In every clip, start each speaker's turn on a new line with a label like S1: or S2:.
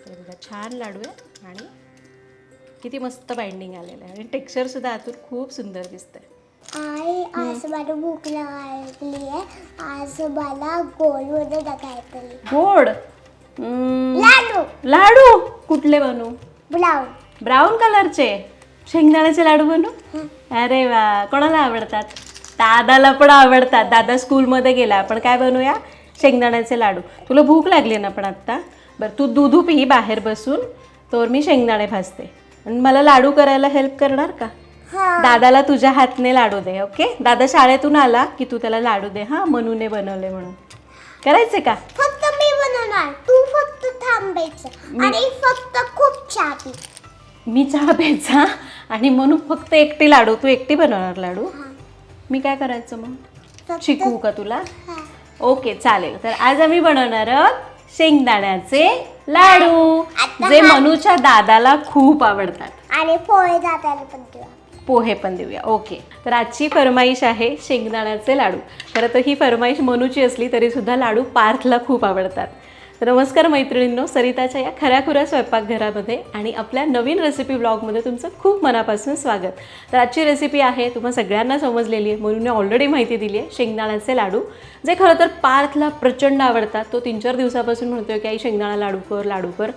S1: ते बघा छान लाडू आहे आणि किती मस्त बाइंडिंग आलेलं आहे आणि टेक्स्चर सुद्धा आतून खूप सुंदर दिसतंय.
S2: आई आज मला भूक लागली आहे. आज मला गोलमध्ये टाकायचं.
S1: गोड
S2: लाडू
S1: लाडू कुठले बनवू?
S2: ब्राऊन.
S1: ब्राऊन कलरचे शेंगदाण्याचे लाडू बनवू? अरे वा, कोणाला आवडतात? दादाला पण आवडतात. दादा स्कूलमध्ये गेला. आपण काय बनवूया? शेंगदाण्याचे लाडू. तुला भूक लागली ना पण आत्ता? बरं तू दूध पी बाहेर बसून, तर मी शेंगदाणे भाजते आणि मला लाडू करायला हेल्प करणार का? दादाला तुझ्या हातने लाडू दे. ओके, दादा शाळेतून आला की तू त्याला लाडू दे. हां, मनूने बनवले म्हणून. करायचे का?
S2: फक्त मी बनवणार, तू फक्त थांबायचं आणि फक्त खूप चहा पी.
S1: मी चहा प्यायचा आणि म्हणून फक्त एकटी लाडू. तू एकटी बनवणार लाडू? मी काय करायचं मग? शिकवू का तुला? ओके चालेल. तर आज आम्ही बनवणार आहोत शेंगदाण्याचे लाडू, जे मनूच्या दादाला खूप आवडतात.
S2: आणि पोहे दादाला पण देऊ.
S1: पोहे पण देऊया. ओके, तर आजची फरमाईश आहे शेंगदाण्याचे लाडू. खरं तर ही फरमाईश मनूची असली तरी सुद्धा लाडू पार्थला खूप आवडतात. तर नमस्कार मैत्रिणींनो, सरिताच्या या खऱ्याखुऱ्या स्वयंपाकघरामध्ये आणि आपल्या नवीन रेसिपी ब्लॉगमध्ये तुमचं खूप मनापासून स्वागत. तर आजची रेसिपी आहे तुम्हा सगळ्यांना समजलेली आहे, मनूने ऑलरेडी माहिती दिली आहे, शेंगदाण्याचे लाडू, जे खरं तर पार्थला प्रचंड आवडतात. तो 3-4 दिवसापासून म्हणतोय की आई शेंगदाणा लाडू कर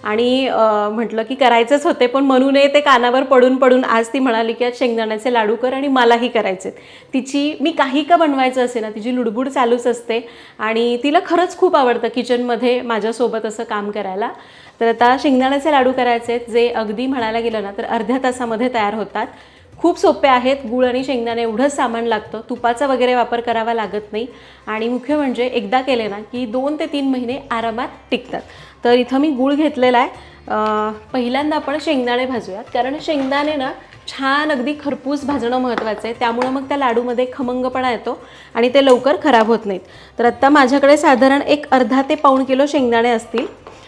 S1: आणि म्हटलं की करायचंच होते, पण मनूने ते कानावर पडून पडून आज ती म्हणाली की आज शेंगदाण्याचे लाडू कर आणि मलाही करायचे. तिची मी काही का बनवायचं असे ना, तिची लुडबुड चालूच असते आणि तिला खरंच खूप आवडतं किचनमध्ये माझ्यासोबत असं काम करायला. तर आता शेंगदाण्याचे लाडू करायचे, जे अगदी म्हणायला गेलं ना तर अर्ध्या तासामध्ये तयार होतात. खूप सोपे आहेत. गूळ आणि शेंगदाणे एवढंच सामान लागतं. तुपाचा वगैरे वापर करावा लागत नाही आणि मुख्य म्हणजे एकदा केले ना की 2 ते 3 महिने आरामात टिकतात. तर इथं मी गूळ घेतलेला आहे. पहिल्यांदा आपण शेंगदाणे भाजूयात, कारण शेंगदाणे ना छान अगदी खरपूस भाजणं महत्त्वाचं आहे. त्यामुळं मग त्या लाडूमध्ये खमंगपणा येतो आणि ते लवकर खराब होत नाहीत. तर आत्ता माझ्याकडे साधारण एक अर्धा ते पाऊण किलो शेंगदाणे असतील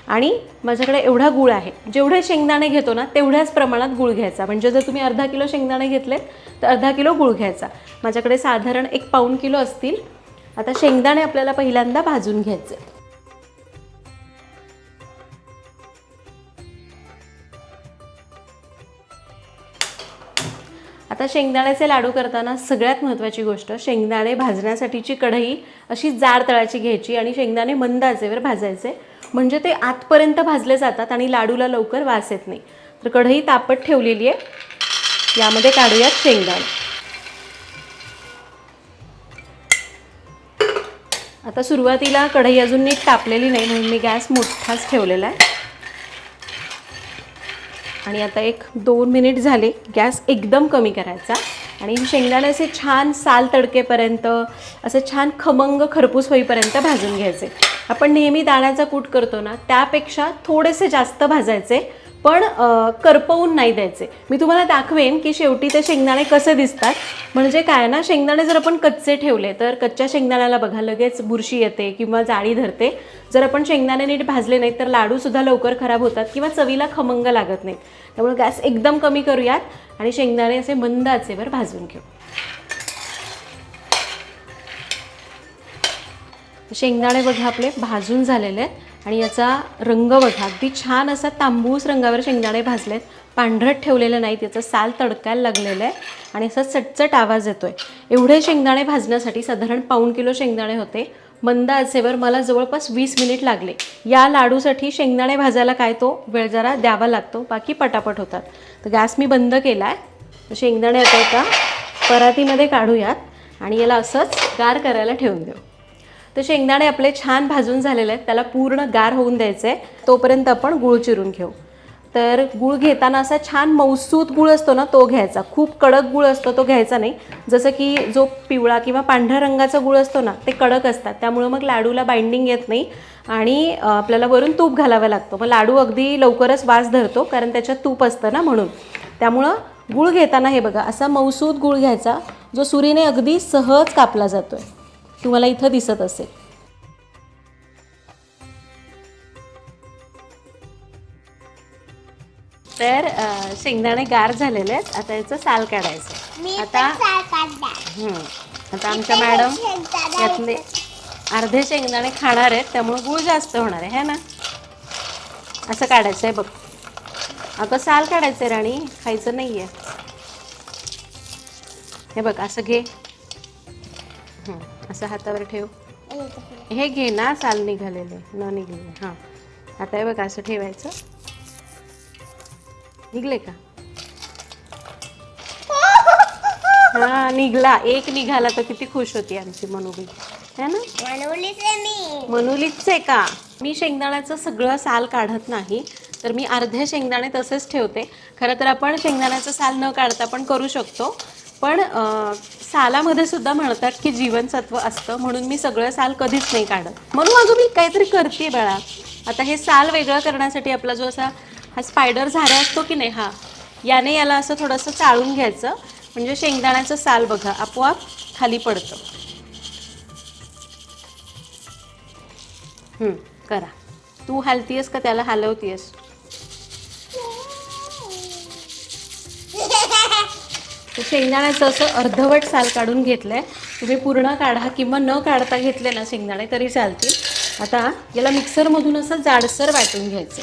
S1: आणि माझ्याकडे एवढा गूळ आहे. जेवढे शेंगदाणे घेतो ना तेवढ्याच प्रमाणात गूळ घ्यायचा. म्हणजे जर तुम्ही अर्धा किलो शेंगदाणे घेतलेत तर अर्धा किलो गूळ घ्यायचा. माझ्याकडे साधारण एक पाऊण किलो असतील. आता शेंगदाणे आपल्याला पहिल्यांदा भाजून घ्यायचे. आता शेंगदाण्याचे लाडू करताना सगळ्यात महत्त्वाची गोष्ट, शेंगदाणे भाजण्यासाठीची कढई अशी जाड तळाची घ्यायची आणि शेंगदाणे मंद आचेवर भाजायचे, म्हणजे ते आतपर्यंत भाजले जातात आणि लाडूला लवकर वास येत नाही. तर कढई तापत ठेवलेली आहे, यामध्ये काढूयात शेंगदाणे. आता सुरुवातीला कढई अजून नीट तापलेली नाही म्हणून मी गॅस मोठाच ठेवलेला आहे आणि आता 1-2 मिनिट झाले. गॅस एकदम कमी करायचा आणि शेंगदाण्याचे छान साल तडकेपर्यंत असं छान खमंग खरपूस होईपर्यंत भाजून घ्यायचे. आपण नेहमी दाण्याचा कूट करतो ना त्यापेक्षा थोडेसे जास्त भाजायचे, पण करपवून नाही द्यायचे. मी तुम्हाला दाखवेन की शेवटी ते शेंगदाणे कसे दिसतात. म्हणजे काय ना, शेंगदाणे जर आपण कच्चे ठेवले तर कच्च्या शेंगदाण्याला बघा लगेच बुरशी येते किंवा जाळी धरते. जर आपण शेंगदाणे नीट भाजले नाहीत तर लाडूसुद्धा लवकर खराब होतात किंवा चवीला खमंग लागत नाहीत. त्यामुळे गॅस एकदम कमी करूयात आणि शेंगदाणे असे मंद आचेवर भाजून घेऊ. शेंगदाणे बघा आपले भाजून झालेले आहेत आणि याचा रंग बघा अगदी छान असा तांबूस रंगावर शेंगदाणे भाजलेत. पांढरट ठेवलेलं नाही, त्याचं साल तडकायला लागलेलं आहे आणि असा चटचट आवाज येतोय. एवढे शेंगदाणे भाजण्यासाठी साधारण पाऊण किलो शेंगदाणे होते. मंद आचेवर मला जवळपास 20 मिनिट लागले. या लाडूसाठी शेंगदाणे भाजायला काय तो वेळ जरा द्यावा लागतो, बाकी पटापट होतात. तर गॅस मी बंद केला आहे. शेंगदाणे आता एका परातीमध्ये काढूयात आणि याला असंच गार करायला ठेवून देऊ. तर शेंगदाणे आपले छान भाजून झालेले आहेत, त्याला पूर्ण गार होऊन द्यायचं आहे. तोपर्यंत आपण गूळ चिरून घेऊ. तर गूळ घेताना असा छान मऊसूत गूळ असतो ना तो घ्यायचा. खूप कडक गूळ असतो तो घ्यायचा नाही. जसं की जो पिवळा किंवा पांढऱ्या रंगाचा गूळ असतो ना ते कडक असतात, त्यामुळं मग लाडूला बाइंडिंग येत नाही आणि आपल्याला वरून तूप घालावं लागतं. मग लाडू अगदी लवकरच वास धरतो, कारण त्याच्यात तूप असतं ना म्हणून. त्यामुळं गूळ घेताना हे बघा असा मऊसूत गूळ घ्यायचा, जो सुरीने अगदी सहज कापला जातोय. तुम्हाला इथं दिसत असेल. तर शेंगदाणे गार झालेले आहेत. आता याचं साल काढायचं. आता आमच्या मॅडम यातले अर्धे शेंगदाणे खाणार आहेत, त्यामुळे गूळ जास्त होणार आहे ना. असं काढायचं आहे बघ. अगं साल काढायचं आहे राणी, खायचं नाही आहे. हे बघ असं घे, असं हातावर ठेव. हे घे ना, साल निघालेले न निघलेले. हां, आता हे बघ असं ठेवायचं. निघले का? हा निघाला, एक निघाला तर किती खुश होती आमची मनुबाई, है ना? मनुलीच आहे का? मी शेंगदाण्याचं सगळं साल काढत नाही, तर मी अर्धे शेंगदाणे तसेच ठेवते. खरं तर आपण शेंगदाण्याचं साल न काढता पण करू शकतो, पण सालामध्ये सुद्धा म्हणतात की जीवनसत्व असतं, म्हणून मी सगळं साल कधीच नाही काढत. म्हणून अगं मी काहीतरी करते बाळा. आता हे साल वेगळं करण्यासाठी आपला जो असा हा स्पायडर झारा असतो की नाही, हा याने याला असं थोडंसं चाळून घ्यायचं, म्हणजे शेंगदाण्याचं साल बघा आपोआप खाली पडतं. करा. तू हलतीयस का त्याला हलवतीयस? शेंगदाण्याचं असं अर्धवट साल काढून घेतलंय. तुम्ही पूर्ण काढा किंवा न काढता घेतले ना शेंगदाणे तरी चालतील. आता याला मिक्सरमधून असं जाडसर वाटून घ्यायचं.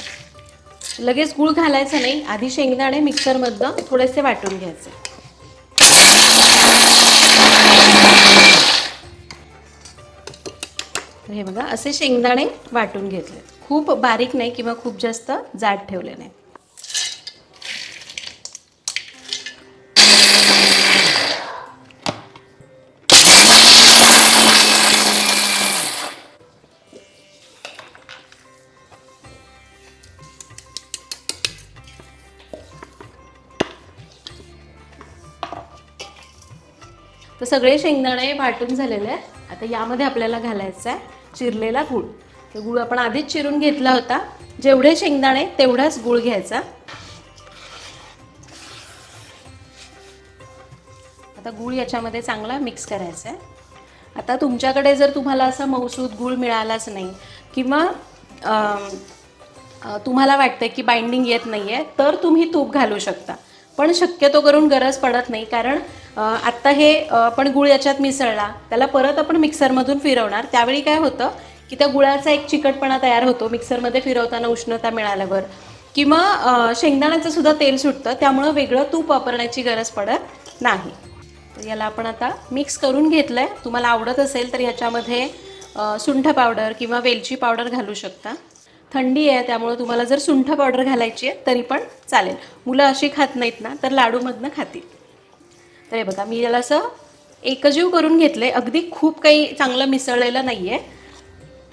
S1: लगेच गूळ घालायचं नाही, आधी शेंगदाणे मिक्सरमधनं थोडेसे वाटून घ्यायचे. हे बघा असे शेंगदाणे वाटून घेतले, खूप बारीक नाही किंवा खूप जास्त जाड ठेवले नाही. तर सगळे शेंगदाणे वाटून झालेले आहेत. आता यामध्ये आपल्याला घालायचा आहे चिरलेला गूळ. तर गूळ आपण आधीच चिरून घेतला होता. जेवढे शेंगदाणे तेवढाच गूळ घ्यायचा. आता गूळ याच्यामध्ये चांगला मिक्स करायचा आहे. आता तुमच्याकडे जर तुम्हाला असा मऊसूद गूळ मिळालाच नाही किंवा तुम्हाला वाटतं की बाइंडिंग येत नाही आहे, तर तुम्ही तूप घालू शकता, पण शक्यतो करून गरज पडत नाही. कारण आत्ता हे आपण गूळ याच्यात मिसळला, त्याला परत आपण मिक्सरमधून फिरवणार, त्यावेळी काय होतं की त्या गुळाचा एक चिकटपणा तयार होतो मिक्सरमध्ये फिरवताना उष्णता मिळाल्यावर, किंवा शेंगदाण्याचं सुद्धा तेल सुटतं, त्यामुळं वेगळं तूप वापरण्याची गरज पडत नाही. तर याला आपण आता मिक्स करून घेतलं आहे. तुम्हाला आवडत असेल तर ह्याच्यामध्ये सुंठ पावडर किंवा वेलची पावडर घालू शकता. थंडी आहे त्यामुळे तुम्हाला जर सुंठ पावडर घालायची आहे तरी पण चालेल. मुलं अशी खात नाहीत ना, तर लाडूमधनं खातील. तर हे बघा मी याला असं एकजीव करून घेतले, अगदी खूप काही चांगलं मिसळलेलं नाही आहे.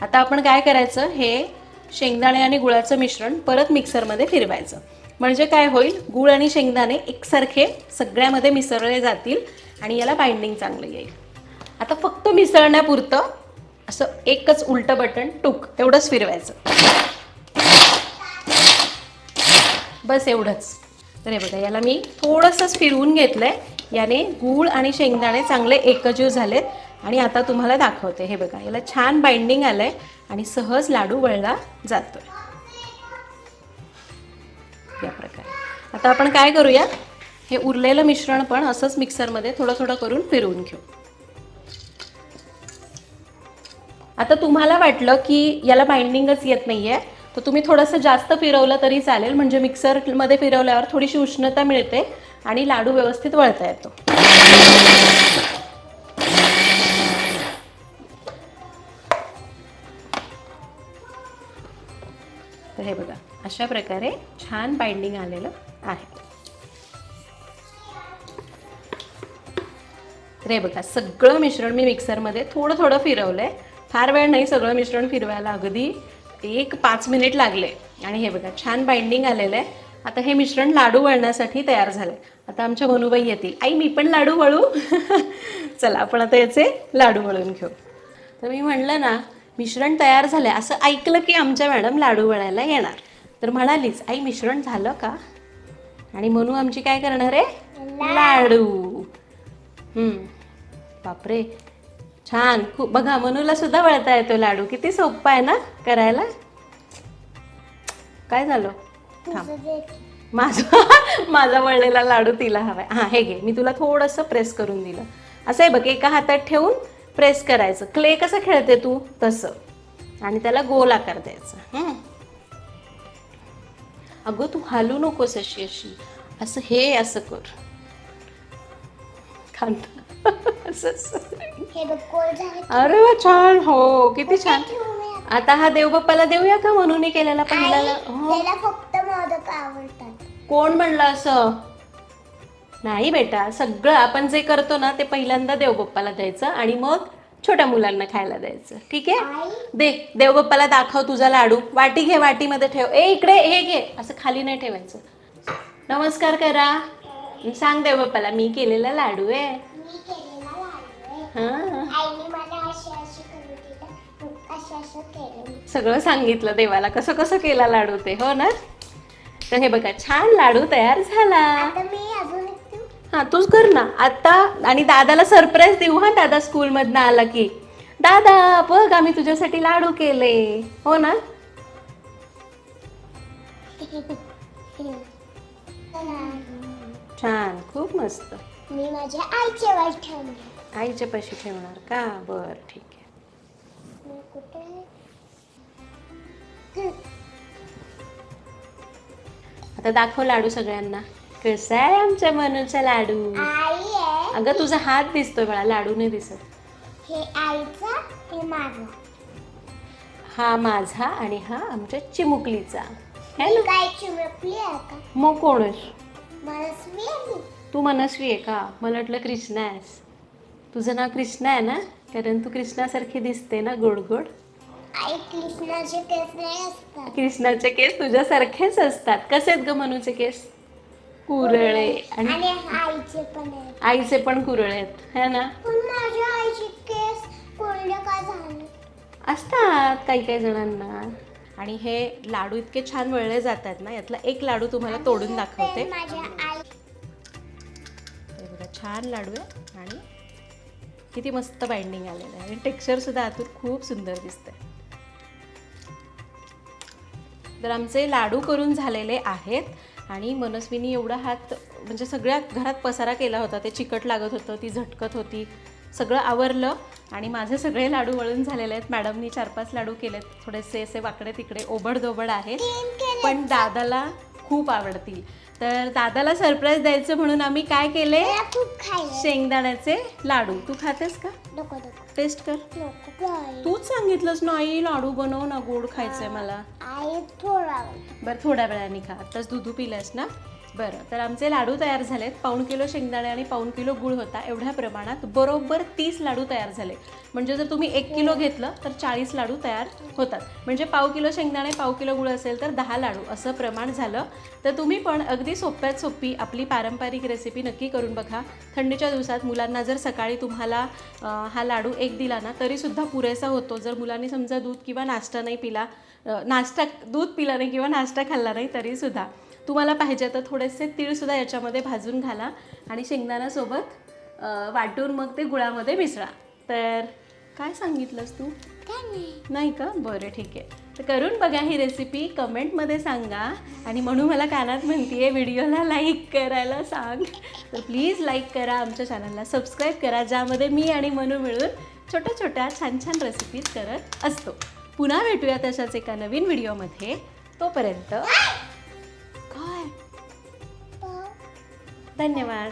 S1: आता आपण काय करायचं, हे शेंगदाणे आणि गुळाचं मिश्रण परत मिक्सरमध्ये फिरवायचं, म्हणजे काय होईल, गूळ आणि शेंगदाणे एकसारखे सगळ्यामध्ये मिसळले जातील आणि याला बाइंडिंग चांगलं येईल. आता फक्त मिसळण्यापुरतं असं एकच उलटं बटन टूक एवढंच फिरवायचं, बस एवढंच. तर हे बघा याला मी थोडंसंच फिरवून घेतलं आहे. याने गूळ आणि शेंगदाणे चांगले एकजीव झालेत आणि आता तुम्हाला दाखवते. हे बघा याला छान बाइंडिंग आलं आहे आणि सहज लाडू वळला जातोय या प्रकारे. आता आपण काय करूया, हे उरलेलं मिश्रण पण असंच मिक्सरमध्ये थोडं थोडं करून फिरवून घेऊ. आता तुम्हाला वाटलं की याला बाइंडिंगच येत नाही आहे, तर तुम्ही थोडंसं जास्त फिरवलं तरी चालेल, म्हणजे मिक्सरमध्ये फिरवल्यावर थोडीशी उष्णता मिळते आणि लाडू व्यवस्थित वळता येतो. तर हे बघा अशा प्रकारे छान बाइंडिंग आलेलं आहे. तर हे बघा सगळं मिश्रण मी मिक्सरमध्ये थोडं थोडं फिरवलं आहे. फार वेळ नाही सगळं मिश्रण फिरवायला, अगदी 1-5 मिनिट लागले आणि हे बघा छान बाइंडिंग आलेलं आहे. आता हे मिश्रण लाडू वळण्यासाठी तयार झालं. आता आमच्या मनुबाई येतील, आई मी पण लाडू वळू. चला आपण आता याचे लाडू वळून घेऊ. तर मी म्हणलं ना मिश्रण तयार झालं असं ऐकलं की आमच्या मॅडम लाडू वळायला येणार. तर म्हणालीच आई मिश्रण झालं का, आणि मनू आमची काय करणार आहे, लाडू. बापरे छान, खूप. बघा मनूला सुद्धा वळता येतो लाडू, किती सोपा आहे ना करायला. काय झालं, माझा वळलेला लाडू तिला हवाय. हां हे घे, मी तुला थोडंसं प्रेस करून दिलं. असं आहे बघ, एका हातात ठेवून प्रेस करायचं. क्ले कसं खेळते तू तसं, आणि त्याला गोल आकार द्यायचा. अगं तू हालू नकोस अशी अशी, असं हे असं कर, खांदा असं असं.
S2: हे बघ गोल झाले.
S1: अरे वा छान, हो किती छान.
S2: ठेवू मी आता?
S1: आता हा देवबाप्पाला देऊया का म्हणून केलेला पहिला
S2: आई,
S1: हो.
S2: त्याला फक्त मोदक आवडतात.
S1: कोण म्हणलं असं? नाही बेटा, सगळं आपण जे करतो ना ते पहिल्यांदा देवबाप्पाला द्यायचं आणि मग छोट्या मुलांना खायला द्यायचं. ठीक आहे,
S2: आई,
S1: दे देवबाप्पाला दाखव तुझा लाडू. वाटी घे, वाटीमध्ये ठेव. ए इकडे हे घे, असं खाली नाही ठेवायचं. नमस्कार करा, सांग देवबाप्पाला मी केलेला लाडू आहे.
S2: मी केलेला लाडू आहे.
S1: हां,
S2: आईने मला अशी अशी करून दिलं, असं केलं.
S1: सगळं सांगितलं देवाला कसं कसं केला लाडू ते, हो ना. तर हे बघा छान लाडू तयार झाला.
S2: आता मी अजून एक देऊ?
S1: हा तूच कर ना आता. आणि दादाला सरप्राईज देऊ हा, दादा स्कूलमधनं आला की, दादा बघ आम्ही तुझ्यासाठी लाडू केले, हो ना. छान, खूप मस्त.
S2: मी माझ्या आईच्या वर ठेवले.
S1: आईच्या पाशी ठेवणार का? बर ठीक आहे.
S2: मी कुठे?
S1: आता दाखव लाडू सगळ्यांना. कसा आहे आमच्या मनूचा लाडू?
S2: आई आहे.
S1: अगं तुझा हात दिसतोय बाळा, लाडू नाही दिसत.
S2: हे आईचा, हे माझा.
S1: हा माझा आणि हा आमच्या चिमुकलीचा है
S2: ही
S1: ना.
S2: काय चिमटली आहे का?
S1: मग कोण आहेस
S2: मनस्वी आहे मी.
S1: तू? मनस्वी आहे का? मला वाटलं कृष्णा आहेस. तुझं नाव कृष्णा आहे ना, कारण तू कृष्णासारखी दिसते ना, गोड गोड.
S2: आई, कृष्णाचे केस नाही असतात.
S1: कृष्णाचे केस तुझ्यासारखेच असतात. कसे आहेत ग मनूचे केस? कुरळे. आणि
S2: आणि आईचे पण आहेत.
S1: आईचे पण कुरळे आहेत है ना.
S2: पण माझ्या आईचे केस कोरडे का झाले?
S1: असतात काही काही जणांना. आणि हे लाडू इतके छान वळले जातात ना, यातला एक लाडू तुम्हाला तोडून दाखवते.
S2: माझ्या आई.
S1: हे बघा छान लाडू आहे आणि किती मस्त बाइंडिंग आलेलं आहे. आणि टेक्स्चर सुद्धा आतून खूप सुंदर दिसतंय. तर आमचे लाडू करून झालेले आहेत. आणि मनस्विनी एवढा हात म्हणजे सगळ्या घरात पसारा केला होता, ते चिकट लागत होतं, ती झटकत होती, सगळं आवरलं. आणि माझे सगळे लाडू वळून झालेले आहेत. मॅडमनी 4-5 लाडू केलेत, थोडेसे असे वाकडे तिकडे ओबडधोबड आहेत, पण दादाला खूप आवडतील. तर दादाला सरप्राईज द्यायचं म्हणून आम्ही काय केले,
S2: मला खूप खायला.
S1: शेंगदाण्याचे लाडू. तू खातेस का?
S2: नको नको
S1: टेस्ट कर.
S2: नको काय.
S1: तूच सांगितलंस ना आई लाडू बनव ना, गोड खायचंय मला.
S2: आई थोडा.
S1: बरं थोड्या वेळाने खा, आत्ताच दूध पिलंस ना. बरं, तर आमचे लाडू तयार झालेत. 1.5 किलो शेंगदाणे आणि 1.5 किलो गुळ होता, एवढ्या प्रमाणात बरोबर 30 लाडू तयार झाले. म्हणजे जर तुम्ही 1 किलो घेतलं तर 40 लाडू तयार होतात. म्हणजे 1.5 किलो शेंगदाणे 1.5 किलो गुळ असेल तर 10 लाडू असं प्रमाण झालं. तर तुम्ही पण अगदी सोप्यात सोपी आपली पारंपरिक रेसिपी नक्की करून बघा. थंडीच्या दिवसात मुलांना जर सकाळी तुम्हाला हा लाडू एक दिला ना तरीसुद्धा पुरेसा होतो. जर मुलांनी समजा दूध किंवा नाश्ता नाही पिला, दूध पिला नाही किंवा नाश्ता खाल्ला नाही तरीसुद्धा तुम्हाला पाहिजे तर थोडेसे तीळसुद्धा याच्यामध्ये भाजून घाला आणि शेंगदाण्यासोबत वाटून मग ते गुळामध्ये मिसळा. तर काय सांगितलंस तू?
S2: काय नाही.
S1: नाही का? बरं ठीक आहे. तर करून बघा ही रेसिपी, कमेंटमध्ये सांगा. आणि म्हणून मला कानात म्हणते व्हिडिओला लाईक करायला सांग. तर प्लीज लाईक करा, आमच्या चॅनलला सबस्क्राईब करा, ज्यामध्ये मी आणि मनू मिळून छोट्या छोट्या छान छान रेसिपीज करत असतो. पुन्हा भेटूया तशाच एका नवीन व्हिडिओमध्ये. तोपर्यंत काय? धन्यवाद.